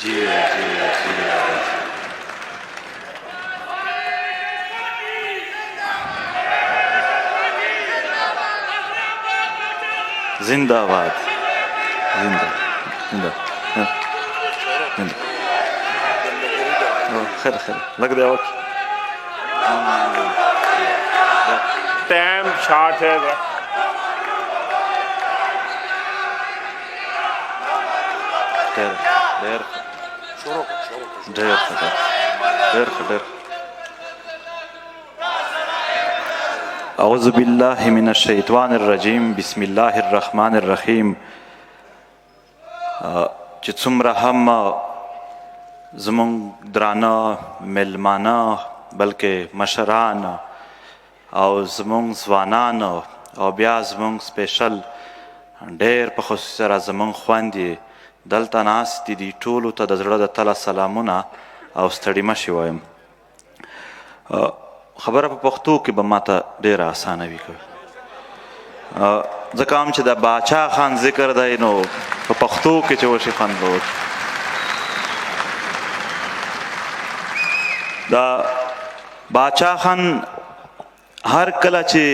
جی جی جی زندہ باد زندہ زندہ زندہ خیر خیر لگ دیا وقت ٹائم شارٹ ہے اعوذ باللہ من الشیطان الرجیم بسم اللہ الرحمن الرحیم چې څومره هم زمونږ درانه مېلمانه بلکې مشران او زمونږ ځوانان او بیا زمونږ سپیشل ډېر په خصوص سره زمونږ خویندې دلته ناستې دي ټولو ته د زړه د تله سلامونه او ستړي مه شي وایم خبره په پښتو کې به ماته ډېره اسانه وي ځکه هم چې د باچا خان ذکر دی نو په پښتو کې چې وشي خوند به وکړي د باچا خان ہر کله چې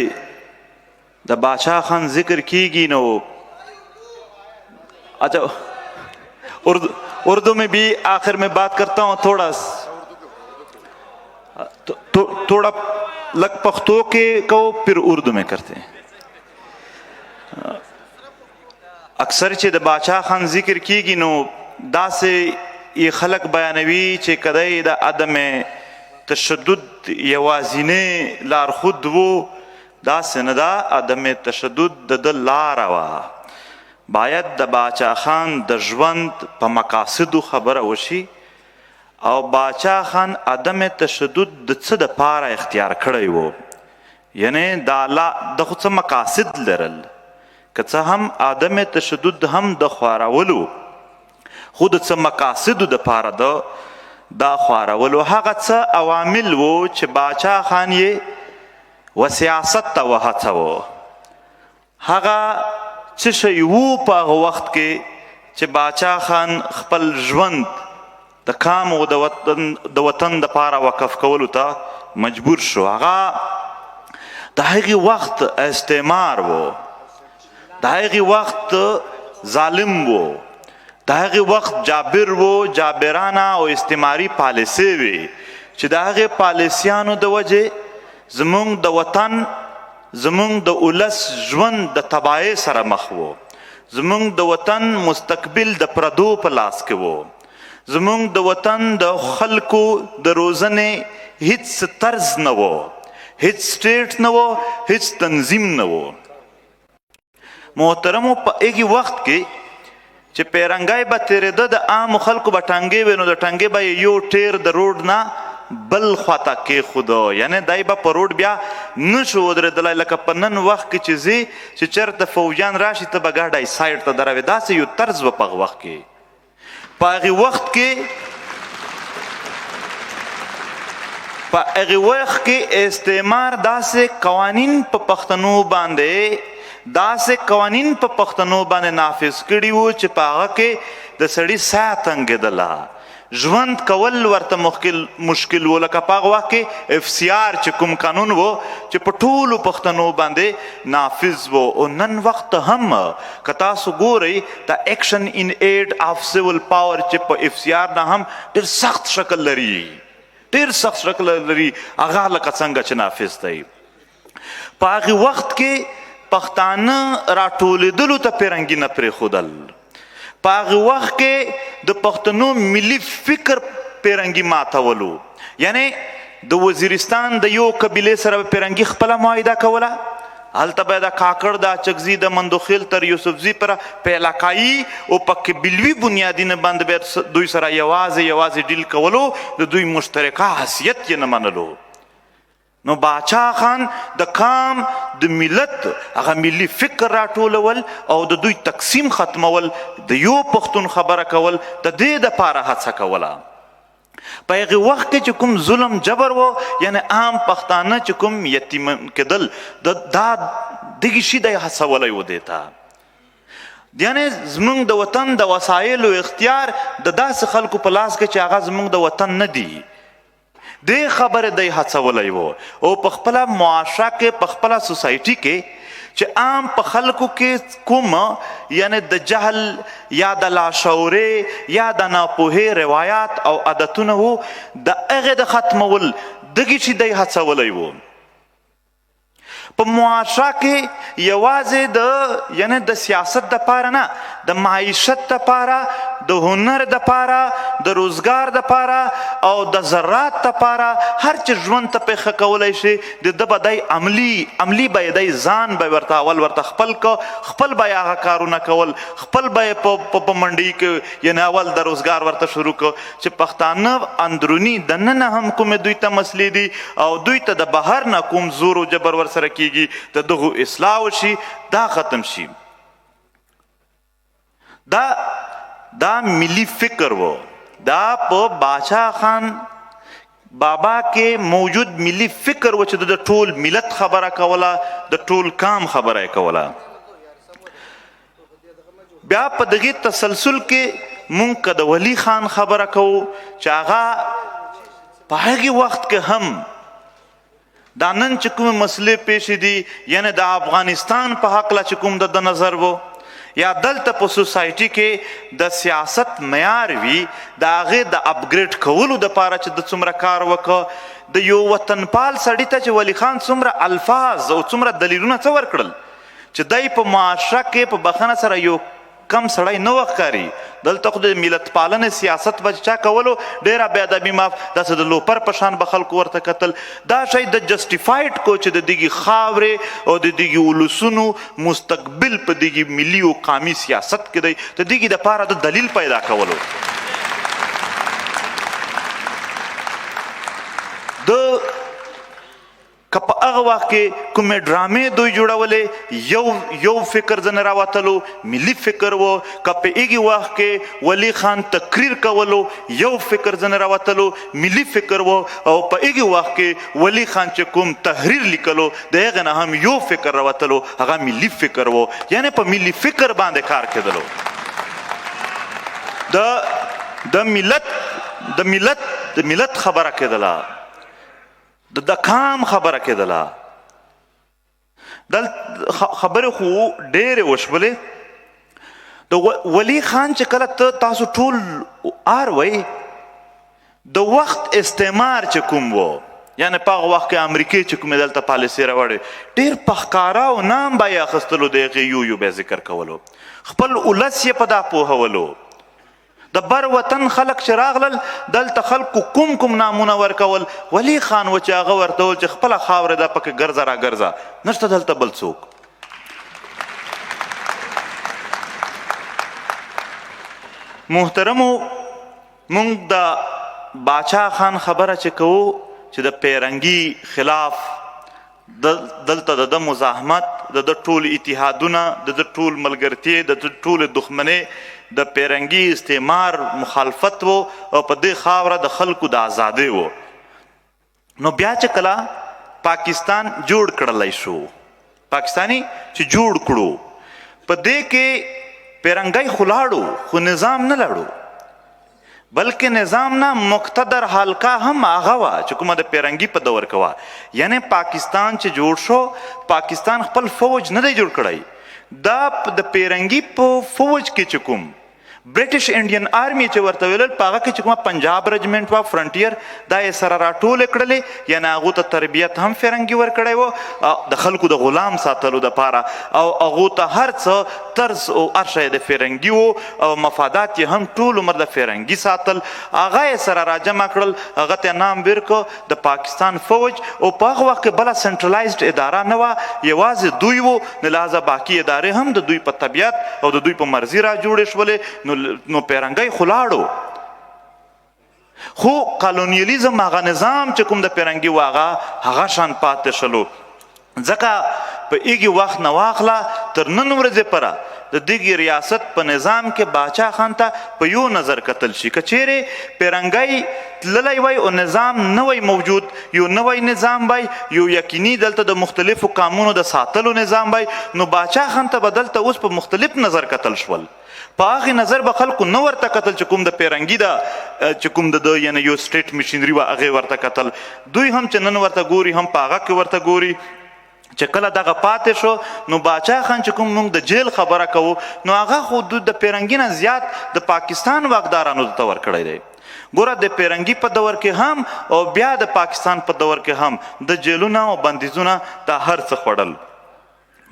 د باچا خان ذکر کیږي نو اچھا اردو میں بھی آخر میں بات کرتا ہوں تھوڑا لگ پختو کے کو پھر اردو میں کرتے ہیں اکثر چې د باچا خان ذکر کیږي نو داسې یې خلک بیانوي چې کدی د عدم تشدد یوازینی لارښود و داسې نه ده عدم تشدد د ده لاره وه باید د باچا خان د ژوند په مقاصدو خبره وشي او باچا خان عدم تشدد د څه دپاره اختیار کړی و یعنی د خو څه مقاصد لرل که څه هم عدم تشدد هم د خوارولو خو د څه مقاصدو دپاره دا خوارولو هغه څه عوامل و چې باچا خان یې و سیاست ته وهڅوه هغه څه شی وو په هغه وخت کې چې باچا خان خپل ژوند د کام او د وطن دپاره وقف کولو ته مجبور شو هغه د هغې وخت استعمار و د هغې وخت ظالم و د هغې وخت جابر و جابرانه او استعماري پالیسۍ وې چې د هغې پالیسیانو د وجې زمونږ د وطن زمونږ د ولس ژوند د تباهۍ سره مخ و زمونږ د وطن مستقبل د پردو په لاس کې و زمونږ د وطن د خلکو د روزنې هیڅ طرز نه و هیڅ سټیټ نه و هیڅ تنظیم نه و محترمو په هغې وخت کې چې پیرنګی به تېرېده د عامو خلکو به ټانګې وې نو د ټانګې به یو ټیر د روډ نه بل خواته کېښوده یعنې دی به په روډ بیا نشو ودرېدلی لکه په نن وخت کې چې ځې چې چېرته فوجیان راشي ته به ګاډی سایډ ته دروې داسې یو طرز به په هغه وخت کې په هغې وخت کې استعمار داسې قوانین په پښتنو باندې نافذ کړي وو چې په هغه کې د سړي ساه تنګېدله ژوند کول ورته مشکل و لکه په هغه وخت کې FCR چې کوم قانون و چې په ټولو پښتنو باندې نافذ و او نن وخت هم که تاسو ګورئ د ایکشن ان ایډ آف سیول پاور چې په FCR نه هم ډېر سخت شکل لري هغه لکه څنګه چې نافذ دی په هغې وخت کې پښتانه راټولېدلو ته پیرنګي نه پرېښودل په هغې وخت کې د پښتنو ملي فکر پیرنګي ماتولو یعنی د وزیرستان د یو قبیلې سره به پیرنګي خپله معاهده کوله هلته به د کاکړ د اچکزي د مندوخیل تر یوسفزي پره په علاقایي او په قبیلوي بنیادینه باندې به دوی سره یوازې ډیل کولو د دوی مشترکه حیثیت یې نه منلو نو باچا خان د کام د ملت هغه ملي فکر راټولول او د دوی تقسیم ختمول د یو پښتون خبره کول د دې دپاره هڅه کوله په هغې وخت کې چې کوم ظلم جبر و یعنی عام پښتانه چې کوم یتیم کېدل دا دغې شي دی هڅولی و دې ته یعنې زموږ د وطن د وسایلو اختیار د داسې خلکو په لاس کې چې هغه زموږ د وطن نه دي. دې خبرې دی هڅولی و او په خپله معاشره کې په خپله سوسایټي کې چې عام په خلکو کې کوم یعنی د جهل یا د لاشعوري یا د ناپوهۍ روایات او عادتونه وو د هغې د ختمول دغې چې دی هڅولی و. په معاشره کې یوازې د یعنی د سیاست دپاره نه د معیشت دپاره د هنر دپاره د روزګار دپاره او د زراعت دپاره هر چې ژوند ته پې ښه کولی شي د ده به دی عملي به یې دی ځان به ورته اول ورته خپل خپل به یې هغه کارونه کول خپل به یې په منډۍ کې یعنې اول د روزګار ورته شروع کړو چې پښتانه اندروني دننه هم کومې دوی ته مسلې دي او دوی ته د بهر نه کوم زور و جبر ورسره کېږي د دغو اصلاح وشي دا ختم شي. دا ملی فکر و دا په باچا خان بابا کې موجود ملی فکر و چې د ټول ملت خبره کوله د ټول کام خبره یې کوله. بیا په دغې تسلسل کې مونږ که د ولی خان خبره کوو چې هغه په هغې وخت کې هم دا نن چې کومې مسلې پیښې دي یعنی د افغانستان په هکله چې کوم د نظر و یا دلته په سوسایټي کې د سیاست معیار وي د هغې د اپګریډ کولو دپاره چې د څومره کار وکړه د یو وطنپال سړي ته چې ولی خان څومره الفاظ او څومره دلیلونه څه ورکړل چې دی په معاشره کې په بخښنه سره یو کم سړی نه وښکاري. دلته خو د ملت پالنې سیاست به چا کولو ډېره بې ادبي معاف داسې د لوپر په شان به خلکو ورته کتل. دا شی د جسټیفاید کو چې د دغې خاورې او د دغې ولسونو مستقبل په دغې ملي او قامي سیاست کې دی د دغې دپاره د دلیل پیدا کولو. که په هغه وخت کې کومې ډرامې دوی جوړولې یو فکر ځنې راوتلو ملي فکر و. که په هغې وخت کې ولی خان تقریر کولو یو فکر ځنې راوتلو ملي فکر و او په هغې وخت کې ولی خان چې کوم تحریر لیکلو د هغې نه هم یو فکر راوتلو هغه ملي فکر و. یعنې په ملي فکر باندې کار کېدلو. د ملت خبره کېدله د کام خبره کېدله. دل خبرې خو ډېرې وشولې. د ولی خان چې کله تاسو ټول آر وئ د وخت استعمار چې کوم و یعنې په هغه وخت کې امریکې چې کومې دلته پالیسي راوړې ډېر په ښکاره او نام به یې اخیستلو د هغې یو به ذکر کولو خپل ولس یې په دا پوهولو. د بر وطن خلک چې راغلل دلته خلکو کوم نامونه ورکول ولی خان و چې هغه ورته وویل چې خپله خاوره ده پکې ګرځه را ګرځه نشته دلته بل څوک. محترمو مونږ د باچا خان خبره چې کوو چې د پیرنګي خلاف دلته د مزاحمت د ټول اتحادونه د ټول ملګرتې د ټول دښمنۍ د پیرنګي استعمار مخالفت و او په دې خاوره د خلکو د ازادۍ و. نو بیا چې کله پاکستان جوړ کړلی شو پاکستانی چې جوړ کړو په دې کې پیرنګی خو لاړو خو نظام نه لاړو بلکې نظام نه مقتدر حلقه هم هغه وه چې کومه د پیرنګي په دور کې وه. یعنې پاکستان چې جوړ شو پاکستان خپل فوج نه دی جوړ کړی دا د پیرنګي په فوج کې چې کوم برټش انډین آرمی چې ورته ویلل په هغه کې چې کومه پنجاب رجمنټ وه فرنټیر دا یې سره راټولې کړلې یعنې هغو ته تربیت هم فرنګي ورکړی و د خلکو د غلام ساتلو دپاره او هغو ته هر څه طرز او هر شی د فرنګي و او مفادات یې هم ټول عمر د فرنګي ساتل. هغه یې سره راجمع کړل هغه ته نام ورکړ د پاکستان فوج او په هغه وخت کې بله سنټرلایزډ اداره نه وه یوازې دوی و نو لحاظه باقي ادارې هم د دوی په طبیعت او د دوی په مرضي را جوړې شولې نو پیرنګی خو لاړو خو کالونیالیزم هغه نظام چې کوم د پیرنګي و هغه شان پاتې شلو. ځکه په ایږي وخت نه واخله تر نن ورځې پره د دغې ریاست په نظام کې باچا خان ته په یو نظر کتل شي که چیرې پیرنګی تللی وای او نظام نه وای موجود یو نوی نظام وای یو یقیني دلته د مختلفو قانونو د ساتلو نظام وای نو باچا خان ته به دلته اوس په مختلف نظر کتل شول په هغې نظر به خلکو نه ورته کتل چې کوم د پیرنګي ده چې کوم د یعنې یو سټیټ مشینري وه هغې ورته کتل دوی هم چې نن ورته ګوري هم په هغه کې ورته ګوري چې کله دغه پاتې شو نو باچا خان چې کوم موږ د جیل خبره کوو نو هغه خو د پیرنګي نه زیات د پاکستان واکدارانو ته ورکړی دی ګوره د پیرنګي په دور کې هم او بیا د پاکستان په دور کې هم د جیلونه او بندیزونه دا هر څه خوړل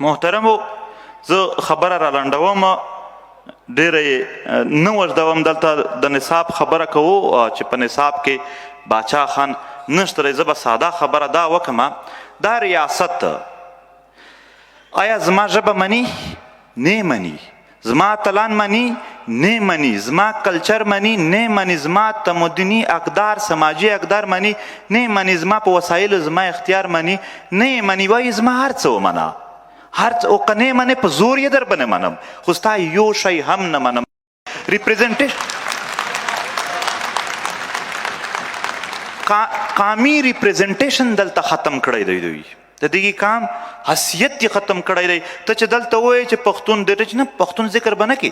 محترمو زه خبره را لنډوم ډېره یې نه اوږدوم دلته د نصاب خبره کوو چې په نصاب کې باچا خان نشته دی زه به ساده خبره دا وکړم دا ریاست آیا زما ژبه مني نه مني زما اتلان مني نه مني زما کلچر مني نه مني زما تمدني اقدار سماجي اقدار مني نه مني زما په وسایلو زما اختیار مني نه مني وایي زما هر څه ومنه هر څه او که نه منې په زور یې در به نه منم خو ستا یو شی هم نه منم قامي ریپرزنټیشن دلته ختم کړی دی دوی د دغې قام حیثیت یې ختم کړی دی ته چې دلته ووایې چې پښتون دی چې نه پښتون ذکر به نه کړي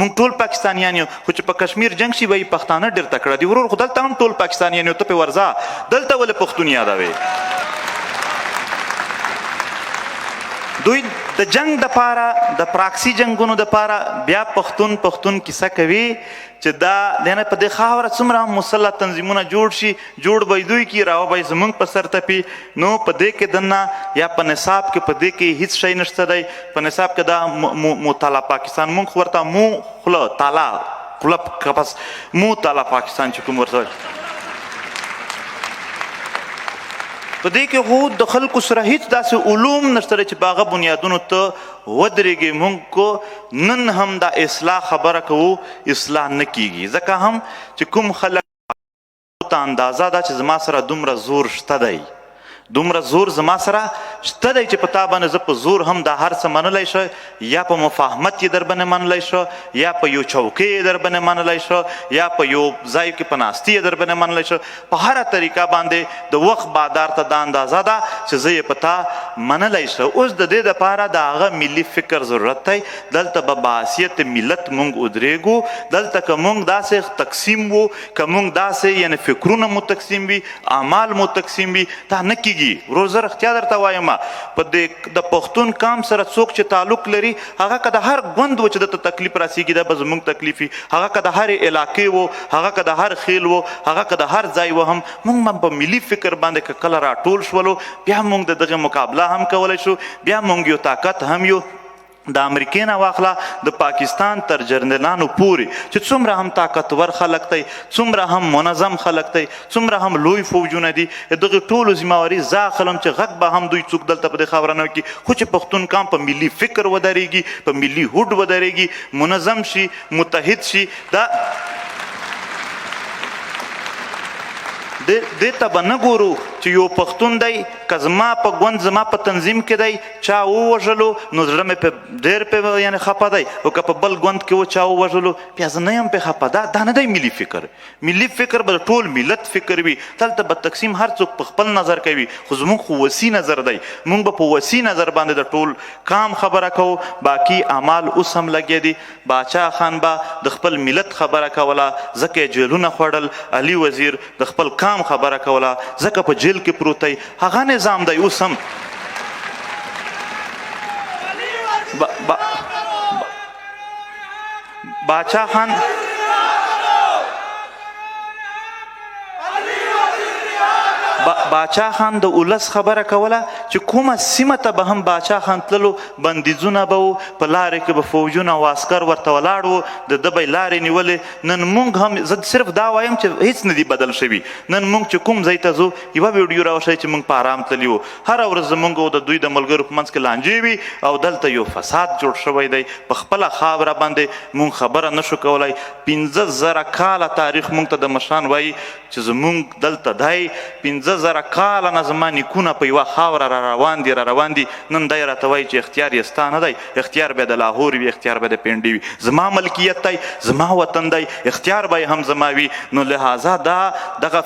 موږ ټول پاکستانیان یو خو چې په کشمیر جنګ شي وایي پښتانه ډېر تکړه دي ورور خو دلته هم ټول پاکستانیان یو ته پې ورځه دلته ولې پښتون یادوې دوی د جنگ دپاره د پراکسي جنګونو دپاره بیا پښتون کیسه کوي چې دا دنه په دې خاوره څومره هم مسلح تنظیمونه جوړ شي جوړ به دوی کې راوبی زموږ په سر تپي نو په دې کې دننه یا په نصاب کې په دې کې هیڅ شی نشته دی په نصاب کې دا مطالعه پاکستان مونږ خو ورته مو خوله تالا خوله کپس مو تالا پاکستان چې کوم ورته په دې کې خو د خلکو سره هیڅ داسې علوم نشته چې په هغه بنیادونو ته ودرېږي موږ کو نن هم دا اصلاح خبره کوو اصلاح نه کیږي ځکه هم چې کوم خلک ته اندازه ده چې زما سره دومره زور شته دی دومره زور زما سره شته دی چې په تا باندې زه په زور هم دا هر څه منلی شو یا په مفاهمت یې در باندې منلی شو یا په یو چوکۍ یې در باندې منلی شو یا په یو ځای کې په ناستي یې در باندې منلی شو په هره طریقه باندې د وخت بادار ته دا اندازه ده چې زه یې په تا منلی شو اوس د دې دپاره د هغه ملي فکر ضرورت دی دلته به باحثیت ملت موږ ودرېږو دلته که موږ داسې تقسیم وو که موږ داسې یعنې فکرونه مو تقسیم وي اعمال مو تقسیم وي دا نه کیږي ورور زه رښتیا درته وایم په د پښتون قام سره څوک چې تعلق لري هغه که د هر ګوند و چې دته تکلیف راسیږي دا به زموږ تکلیف وي هغه که د هرې علاقې و هغه که د هر خیل و هغه که د هر ځای و هم موږ په ملي فکر باندې که کله راټول شولو بیا موږ د دغې مقابله هم کولی شو بیا موږ یو طاقت هم یو د امریکې نه واخله د پاکستان تر جنرالانو پورې چې څومره هم طاقتور خلک دی څومره هم منظم خلک دی څومره هم لوی فوجونه دي د دغې ټولو ذمهواري زه اخلم چې غږ به هم دوی څوک دلته په دې خبره نه وکړي خو چې پښتون قام په ملي فکر ودرېږي په ملي هوډ ودرېږي منظم شي متحد شي دا دې ته به نه ګورو چې یو پښتون دی که زما په ګوند زما په تنظیم کې دی چا ووژلو نو زړه مې پې ډېر پې یعنې خفه دی او که په بل ګوند کې و چا ووژلو بیا زه نه یم پې خفه دا نه دی ملي فکر ملي فکر به د ټول ملت فکر وي دلته به تقسیم هر څوک په خپل نظر کوي خو زموږ خو وسیع نظر دی موږ به په وسیع نظر باندې د ټول قام خبره کوو باقي اعمال اوس هم لګیا دي باچا خان به د خپل ملت خبره کوله ځکه یې جیلونه خوړل علي وزیر د خپل قام خبره کوله ځکه په جیل کې پروت دی هغه نظام دی اوس هم باچا خان باچا خان د ولس خبره کوله چې کومه سیمه ته به هم باچا خان تللو بندیزونه به و په لارې کې به فوجونه او عسکر ورته ولاړ وو د ده به یې لارې نیولې نن موږ هم زه صرف دا وایم چې هیڅ نه دي بدل شوي نن موږ چې کوم ځای ته ځو یوه ویډیو راوښیي چې موږ په ارام تللي وو هره ورځ زموږ او د دوی د ملګرو په منځ کې لانجې وي او دلته یو فساد جوړ شوی دی په خپله خاوره باندې موږ خبره نشو کولی 15,000 کاله تاریخ موږ ته د مشران وایي چې زموږ دلته دی 15,000 کاله نه زما نیکونه په یوه خاوره را را روان دي نن دی راته وایي چې اختیار یې ستا نه دی اختیار به د لاهور وي اختیار به د پنډي وي زما ملکیت دی زما وطن دی اختیار به هم زما وي نو لهذا دا دغه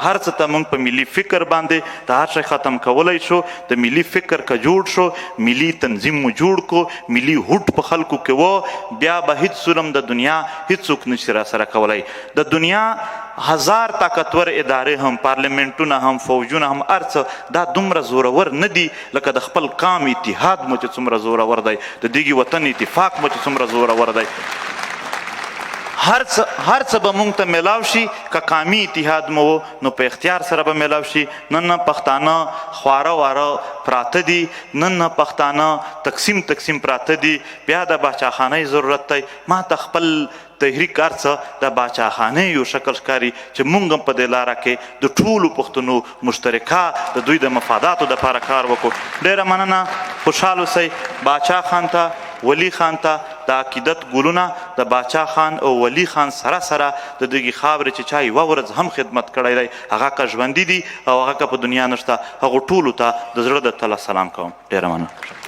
هر څه ته موږ په ملي فکر باندې د هر شی ختم کولی شو د ملي فکر که جوړ شو ملي تنظیم مو جوړ کو ملي هوډ په خلکو کې و بیا به هیڅ ظلم د دنیا هیڅوک نشي راسره کولی د دنیا هزار طاقتور ادارې هم پارلیمنټونه هم فوجونه هم هر څه دا دومره زورور نه دي لکه د خپل قام اتحاد مو چې څومره زورور دی د دغې وطن اتفاق مو چې څومره زورور دی هر څه به موږ ته میلاو شي که قامي اتحاد مو نو په اختیار سره به میلاو شي نن پښتانه خواره واره پراته دي نن پښتانه تقسیم پراته دي بیا د باچاخانۍ ضرورت دی ما ته خپل تحریک هر څه د باچاخانۍ یو شکل ښکاري چې موږ هم په دې لاره کې د ټولو پښتنو مشترکه د دوی د مفاداتو دپاره کار وکړو ډېره مننه خوشحال اوسئ باچا خان ته ولی خان ته د عقیدت ګلونه د باچا خان او ولی خان سره د دغې خاورې چې چا یوه ورځ هم خدمت کړی دی هغه که ژوندي دي او هغه که په دنیا نشته هغو ټولو ته د زړه د تله سلام کوم ډېره مننه